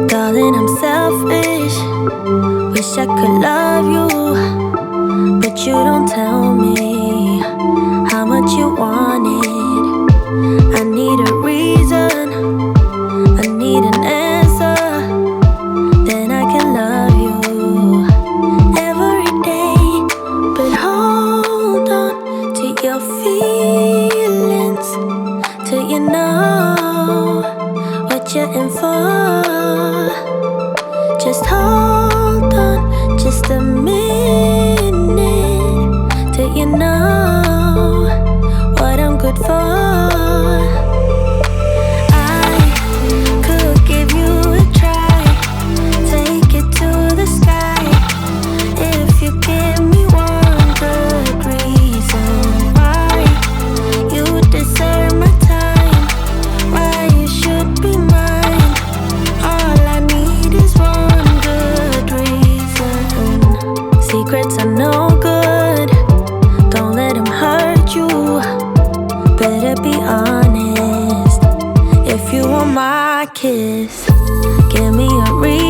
Darling, I'm selfish. Wish I could love you, but you don't tell me how much you want it. I need a reason, I need an answer, then I can love you every day. But hold on to your feelings till you know what you're in for. Just hold on just a minute till you know what I'm good for. I could give you a try, take it to the sky, if you give me one good reason why you deserve my time, why you should be mine. All I need is one good reason. Secrets are no good, don't let them hurt you. Better be honest. If you want my kiss, give me a reason.